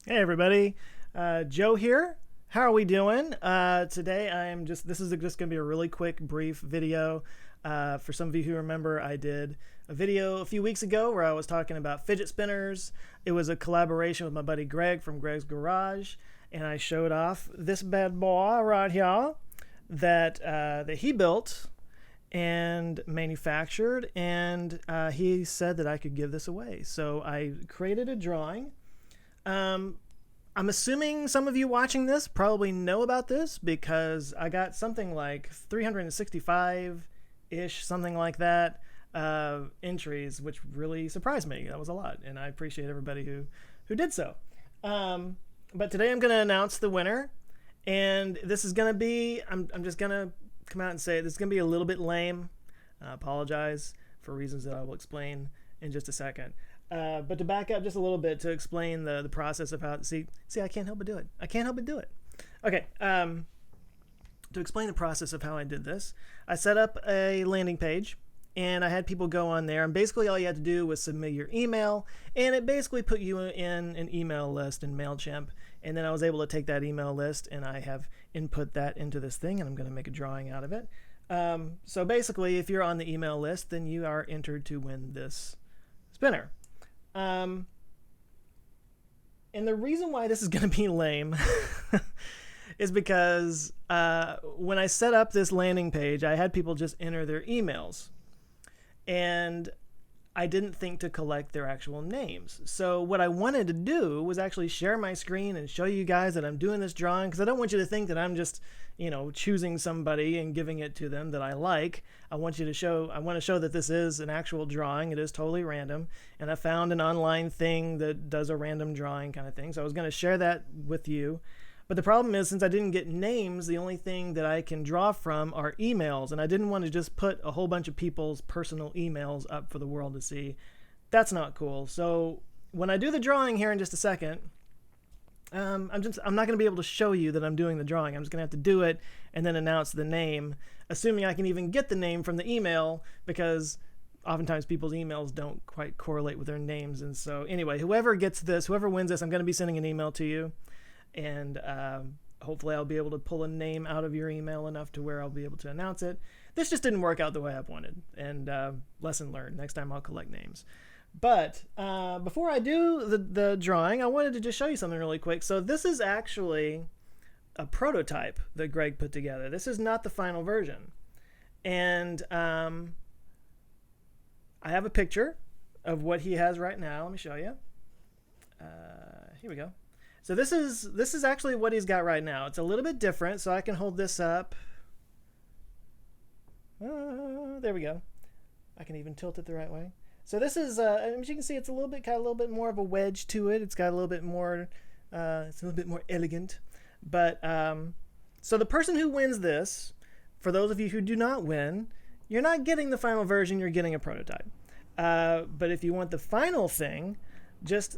Hey everybody, Joe here. How are we doing? Today this is just going to be a really quick, brief video. For some of you who remember, I did a video a few weeks ago where I was talking about fidget spinners. It was a collaboration with my buddy Greg from Greg's Garage, and I showed off this bad boy right here that he built and manufactured, and he said that I could give this away. So I created a drawing. I'm assuming some of you watching this probably know about this because I got something like 365-ish, something like that, entries, which really surprised me. That was a lot, and I appreciate everybody who did so. But today I'm going to announce the winner, and this is going to be, I'm just going to come out and say this is going to be a little bit lame. I apologize for reasons that I will explain in just a second. But to back up just a little bit to explain the process of how, see, I can't help but do it. I can't help but do it. Okay, to explain the process of how I did this, I set up a landing page, and I had people go on there, and basically all you had to do was submit your email, and it basically put you in an email list in MailChimp, and then I was able to take that email list, and I have input that into this thing, and I'm going to make a drawing out of it. So basically, if you're on the email list, then you are entered to win this spinner. And the reason why this is going to be lame is because when I set up this landing page, I had people just enter their emails, and I didn't think to collect their actual names. So what I wanted to do was actually share my screen and show you guys that I'm doing this drawing, because I don't want you to think that I'm just, choosing somebody and giving it to them that I like. I want to show that this is an actual drawing. It is totally random, and I found an online thing that does a random drawing kind of thing. So I was going to share that with you. But the problem is, since I didn't get names, the only thing that I can draw from are emails, and I didn't want to just put a whole bunch of people's personal emails up for the world to see. That's not cool. So when I do the drawing here in just a second, I'm not going to be able to show you that I'm doing the drawing. I'm just going to have to do it and then announce the name, assuming I can even get the name from the email, because oftentimes people's emails don't quite correlate with their names. And so anyway, whoever wins this, I'm going to be sending an email to you. And hopefully I'll be able to pull a name out of your email enough to where I'll be able to announce it. This just didn't work out the way I wanted, and lesson learned. Next time I'll collect names. But before I do the drawing, I wanted to just show you something really quick. So this is actually a prototype that Greg put together. This is not the final version. And I have a picture of what he has right now. Let me show you. Here we go. So this is actually what he's got right now. It's a little bit different, so I can hold this up. There we go. I can even tilt it the right way. So this is, as you can see, it's a little bit more of a wedge to it. It's got a little bit more, it's a little bit more elegant. But so the person who wins this, for those of you who do not win, you're not getting the final version. You're getting a prototype. But if you want the final thing, just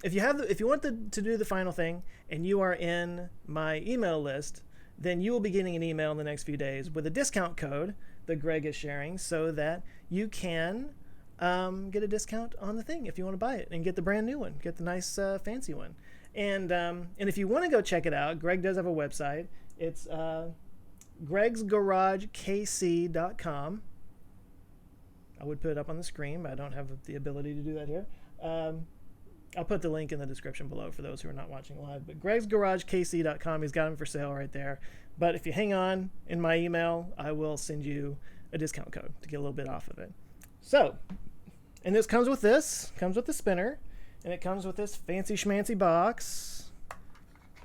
if you want to do the final thing and you are in my email list, then you will be getting an email in the next few days with a discount code that Greg is sharing, so that you can get a discount on the thing if you want to buy it and get the brand new one, get the nice fancy one. And if you want to go check it out, Greg does have a website. It's gregsgaragekc.com. I would put it up on the screen, but I don't have the ability to do that here. I'll put the link in the description below for those who are not watching live. But gregsgaragekc.com, he's got them for sale right there. But if you hang on in my email, I will send you a discount code to get a little bit off of it. So, and this comes with the spinner, and it comes with this fancy schmancy box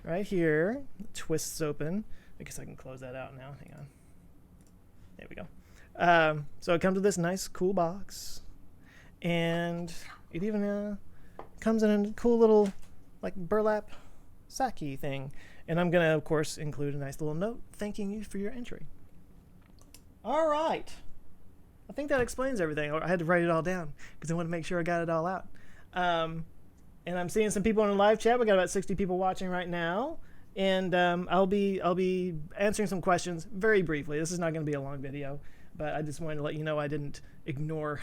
right here. It twists open. I guess I can close that out now. Hang on. There we go. So it comes with this nice, cool box, and it even comes in a cool little like burlap sacky thing. And I'm going to, of course, include a nice little note thanking you for your entry. All right. I think that explains everything. I had to write it all down because I want to make sure I got it all out. And I'm seeing some people in the live chat. We got about 60 people watching right now. And I'll be answering some questions very briefly. This is not going to be a long video, but I just wanted to let you know I didn't ignore.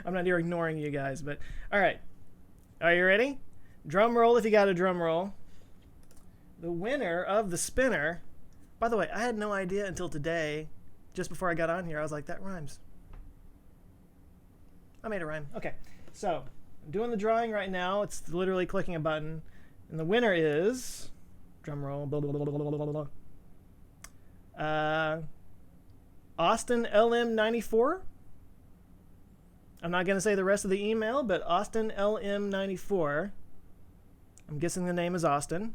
I'm not here ignoring you guys, but all right. Are you ready? Drum roll if you got a drum roll. The winner of the spinner. By the way, I had no idea until today, just before I got on here. I was like, that rhymes. I made a rhyme. Okay, so I'm doing the drawing right now. It's literally clicking a button. And the winner is, drum roll, blah, blah, blah, blah, blah, blah, blah. Austin LM94. I'm not going to say the rest of the email, but Austin LM94. I'm guessing the name is Austin.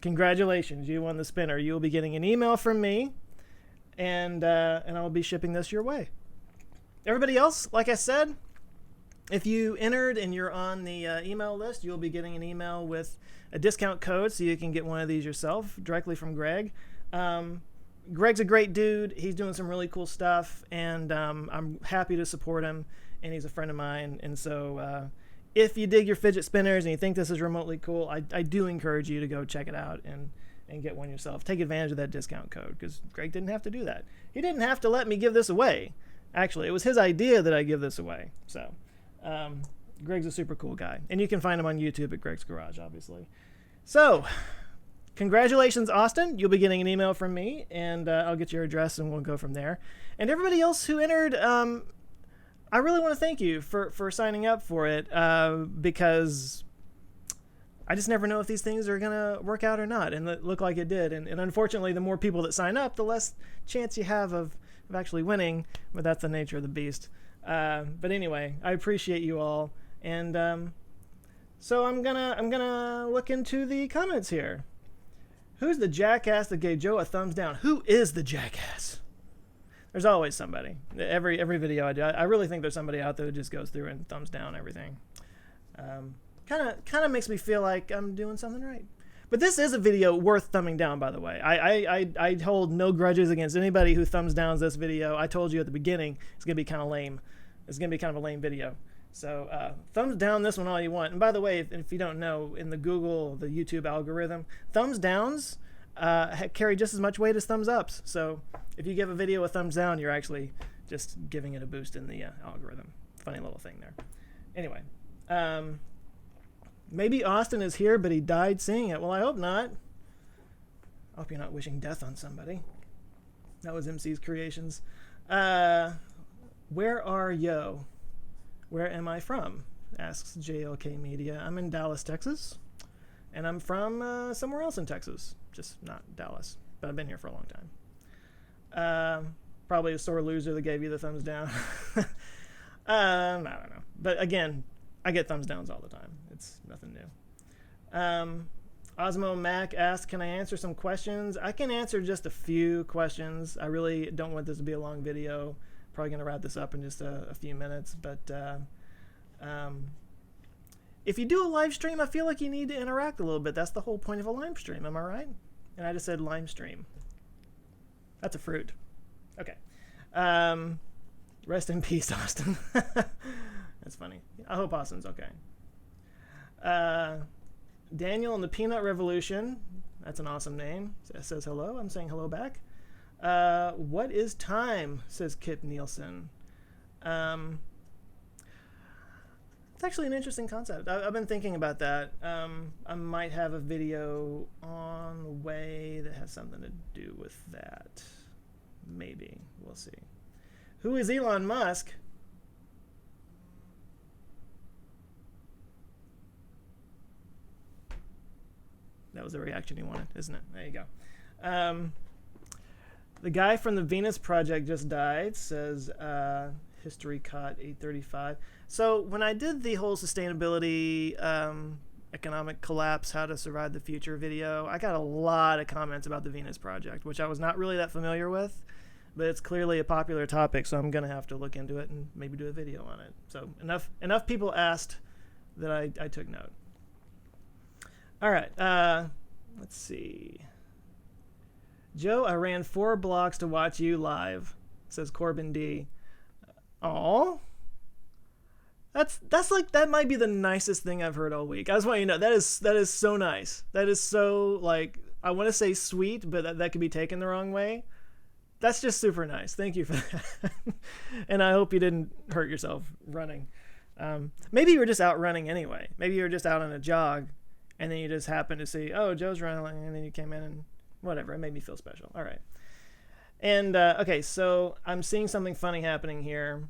Congratulations, you won the spinner. You will be getting an email from me, and I'll be shipping this your way. Everybody else, like I said, if you entered and you're on the email list, you'll be getting an email with a discount code so you can get one of these yourself directly from Greg. Greg's a great dude. He's doing some really cool stuff, and I'm happy to support him, and he's a friend of mine. And so if you dig your fidget spinners and you think this is remotely cool, I do encourage you to go check it out and get one yourself. Take advantage of that discount code, because Greg didn't have to do that. He didn't have to let me give this away. Actually, it was his idea that I give this away. So Greg's a super cool guy. And you can find him on YouTube at Greg's Garage, obviously. So congratulations, Austin. You'll be getting an email from me, and I'll get your address, and we'll go from there. And everybody else who entered, I really want to thank you for signing up for it, because I just never know if these things are going to work out or not, and it looked like it did. And unfortunately, the more people that sign up, the less chance you have of actually winning, but that's the nature of the beast. But anyway, I appreciate you all, and so I'm gonna look into the comments here. Who's the jackass that gave Joe a thumbs down? Who is the jackass? There's always somebody. Every video I do, I really think there's somebody out there that just goes through and thumbs down everything. Kind of makes me feel like I'm doing something right. But this is a video worth thumbing down, by the way. I hold no grudges against anybody who thumbs downs this video. I told you at the beginning it's going to be kind of lame. It's going to be kind of a lame video. So thumbs down this one all you want. And by the way, if you don't know, in the Google, the YouTube algorithm, thumbs downs carry just as much weight as thumbs ups. So if you give a video a thumbs down, you're actually just giving it a boost in the algorithm. Funny little thing there. Anyway. Maybe Austin is here, but he died seeing it. Well, I hope not. I hope you're not wishing death on somebody. That was MC's Creations. Where are yo? Where am I from? Asks JLK Media. I'm in Dallas, Texas. And I'm from somewhere else in Texas. Just not Dallas. But I've been here for a long time. Probably a sore loser that gave you the thumbs down. I don't know. But again, I get thumbs downs all the time. It's nothing new. Osmo Mac asks, can I answer some questions? I can answer just a few questions. I really don't want this to be a long video. Probably going to wrap this up in just a few minutes. But if you do a live stream, I feel like you need to interact a little bit. That's the whole point of a live stream. Am I right? And I just said lime stream. That's a fruit. Okay. Rest in peace, Austin. That's funny. I hope Austin's okay. Daniel and the Peanut Revolution. That's an awesome name. Says hello. I'm saying hello back. What is time? Says Kip Nielsen. It's actually an interesting concept. I've been thinking about that. I might have a video on the way that has something to do with that. Maybe. We'll see. Who is Elon Musk? That was the reaction you wanted, isn't it? There you go. The guy from the Venus Project just died, says History Caught 835. So when I did the whole sustainability, economic collapse, how to survive the future video, I got a lot of comments about the Venus Project, which I was not really that familiar with, but it's clearly a popular topic, so I'm going to have to look into it and maybe do a video on it. So enough people asked that I took note. All right, let's see. Joe, I ran 4 blocks to watch you live, says Corbin D. Aw. That's like, that might be the nicest thing I've heard all week. I just want you to know, that is so nice. That is so, like, I want to say sweet, but that could be taken the wrong way. That's just super nice. Thank you for that. And I hope you didn't hurt yourself running. Maybe you were just out running anyway. Maybe you were just out on a jog, and then you just happened to see, oh, Joe's running, and then you came in and whatever. It made me feel special. All right. And okay, so I'm seeing something funny happening here.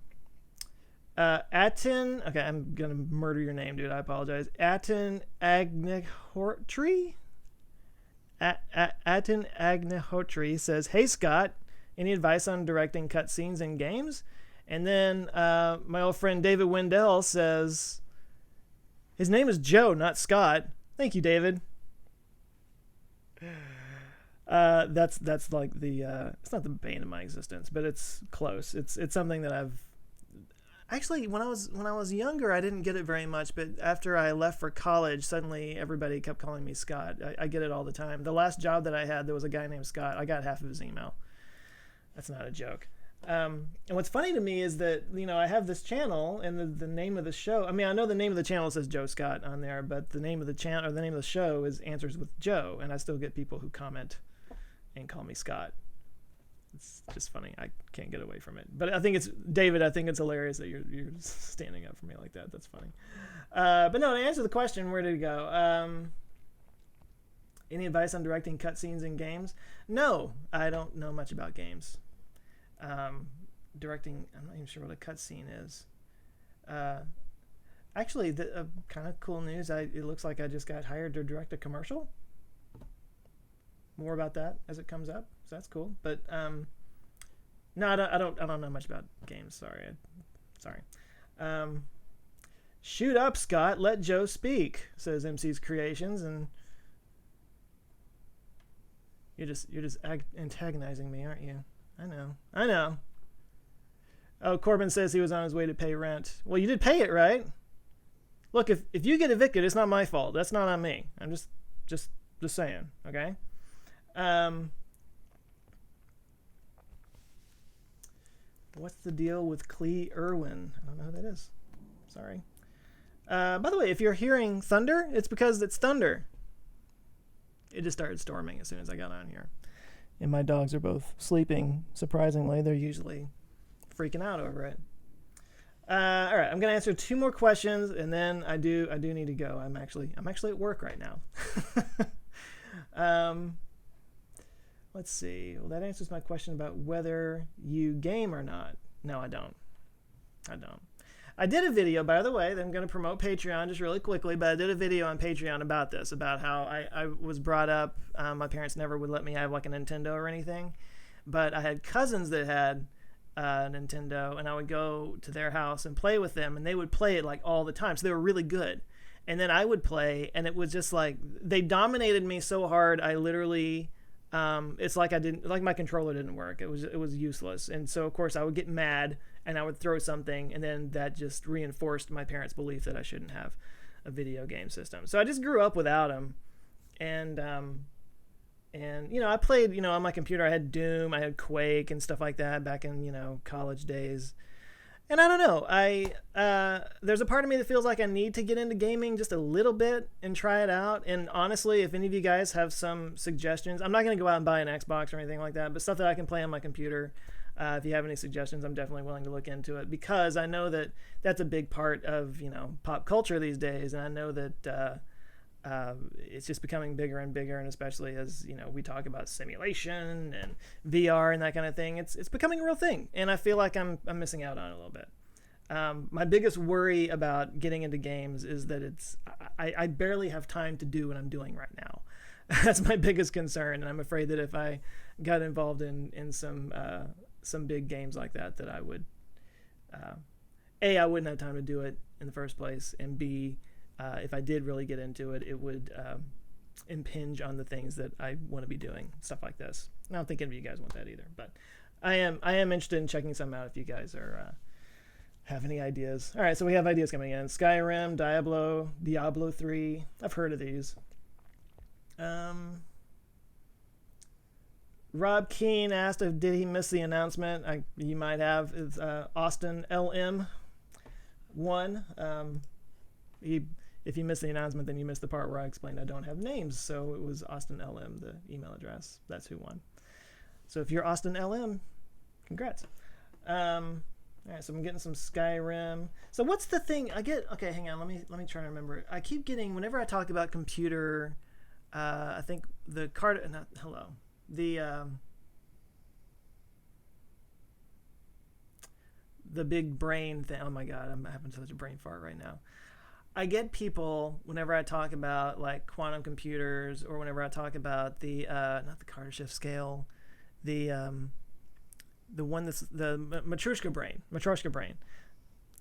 Atin, okay, I'm gonna murder your name, dude. I apologize. Atin Agnihotri. Atin Agnihotri says, "Hey Scott, any advice on directing cutscenes in games?" And then my old friend David Wendell says, his name is Joe, not Scott. Thank you, David. That's like the it's not the bane of my existence, but it's close. It's something that I've actually when I was younger, I didn't get it very much, but after I left for college, suddenly everybody kept calling me Scott. I get it all the time. The last job that I had, there was a guy named Scott. I got half of his email. That's not a joke. And what's funny to me is that, you know, I have this channel and the name of the show. I mean, I know the name of the channel says Joe Scott on there, but the name of the channel or the name of the show is Answers with Joe, and I still get people who comment and call me Scott. It's just funny. I can't get away from it. But I think it's David. I think it's hilarious that you're standing up for me like that. That's funny. But no, to answer the question, where did it go? Any advice on directing cutscenes in games? No, I don't know much about games. Directing, I'm not even sure what a cutscene is. Actually, kind of cool news. It looks like I just got hired to direct a commercial. More about that as it comes up. So that's cool. But no, I don't know much about games. Sorry. Shoot up, Scott. Let Joe speak, says MC's Creations, and you're just antagonizing me, aren't you? I know. Oh, Corbin says he was on his way to pay rent. Well, you did pay it, right? Look, if you get evicted, it's not my fault. That's not on me. I'm just saying, okay? What's the deal with Clee Irwin? I don't know who that is. Sorry. By the way, if you're hearing thunder, it's because it's thunder. It just started storming as soon as I got on here. And my dogs are both sleeping. Surprisingly, they're usually freaking out over it. All right, I'm gonna answer 2 more questions, and then I do need to go. I'm actually at work right now. Let's see. Well, that answers my question about whether you game or not. No, I don't. I did a video, by the way, that I'm going to promote Patreon just really quickly, but I did a video on Patreon about this, about how I was brought up. My parents never would let me have like a Nintendo or anything, but I had cousins that had a Nintendo, and I would go to their house and play with them, and they would play it like all the time, so they were really good. And then I would play, and it was just like, they dominated me so hard, I literally... it's like my controller didn't work. It was useless. And so of course I would get mad and I would throw something, and then that just reinforced my parents' belief that I shouldn't have a video game system. So I just grew up without them. And you know, I played, you know, on my computer. I had Doom, I had Quake and stuff like that back in, you know, college days. And I don't know, there's a part of me that feels like I need to get into gaming just a little bit and try it out. And honestly, if any of you guys have some suggestions, I'm not going to go out and buy an Xbox or anything like that, but stuff that I can play on my computer, if you have any suggestions, I'm definitely willing to look into it, because I know that that's a big part of, you know, pop culture these days. And I know that it's just becoming bigger and bigger, and especially as, you know, we talk about simulation and VR and that kind of thing, it's becoming a real thing, and I feel like I'm missing out on it a little bit. My biggest worry about getting into games is that I barely have time to do what I'm doing right now. That's my biggest concern, and I'm afraid that if I got involved in some big games like that I would I wouldn't have time to do it in the first place, and B, if I did really get into it, it would impinge on the things that I want to be doing, stuff like this. I don't think any of you guys want that either, but I am interested in checking some out if you guys are have any ideas. All right, so we have ideas coming in. Skyrim, Diablo 3. I've heard of these. Rob Keane asked did he miss the announcement. You might have. It's Austin LM 1. If you missed the announcement, then you missed the part where I explained I don't have names. So it was Austin LM, the email address. That's who won. So if you're Austin LM, congrats. All right, so I'm getting some Skyrim. So what's the thing I get? Okay, hang on. Let me try to remember it. I keep getting whenever I talk about computer. I think the card. Not hello. The big brain thing. Oh my god, I'm having such a brain fart right now. I get people whenever I talk about like quantum computers, or whenever I talk about the not the Kardashev scale, the one that's the Matryoshka brain.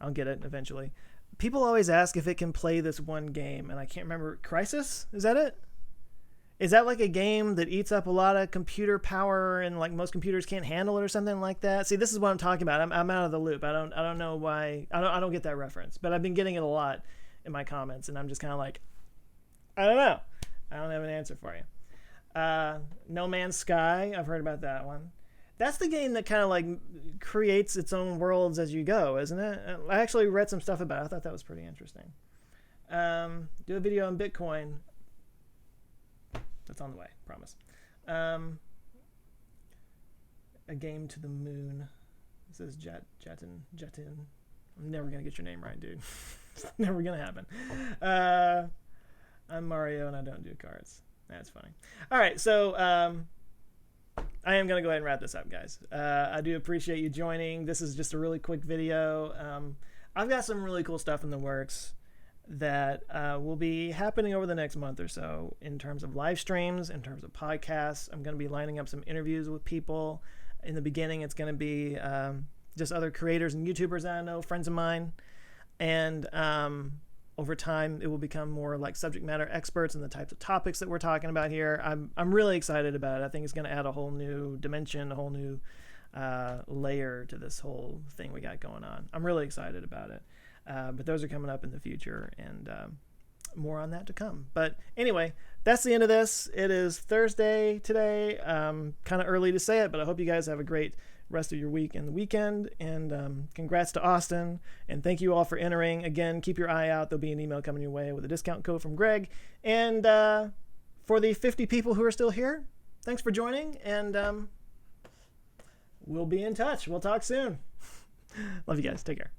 I'll get it eventually. People always ask if it can play this one game, and I can't remember. Crisis? Is that it? Is that like a game that eats up a lot of computer power and like most computers can't handle it or something like that? See, this is what I'm talking about. I'm out of the loop. I don't know why. I don't get that reference, but I've been getting it a lot in my comments, and I'm just kind of like, I don't know. I don't have an answer for you. No Man's Sky. I've heard about that one. That's the game that kind of like creates its own worlds as you go, isn't it? I actually read some stuff about it. I thought that was pretty interesting. Do a video on Bitcoin. That's on the way, promise. A game to the moon. This is Jetin. I'm never gonna get your name right, dude. It's never gonna happen. I'm Mario and I don't do cards. That's funny. All right, so I am gonna go ahead and wrap this up, guys. I do appreciate you joining. This is just a really quick video. I've got some really cool stuff in the works that will be happening over the next month or so in terms of live streams, in terms of podcasts. I'm going to be lining up some interviews with people. In the beginning, it's going to be just other creators and YouTubers that I know, friends of mine. And over time, it will become more like subject matter experts in the types of topics that we're talking about here. I'm really excited about it. I think it's going to add a whole new dimension, a whole new layer to this whole thing we got going on. I'm really excited about it. But those are coming up in the future, and more on that to come. But anyway, that's the end of this. It is Thursday today. Kind of early to say it, but I hope you guys have a great rest of your week and the weekend. And congrats to Austin. And thank you all for entering. Again, keep your eye out. There'll be an email coming your way with a discount code from Greg. And for the 50 people who are still here, thanks for joining. And we'll be in touch. We'll talk soon. Love you guys. Take care.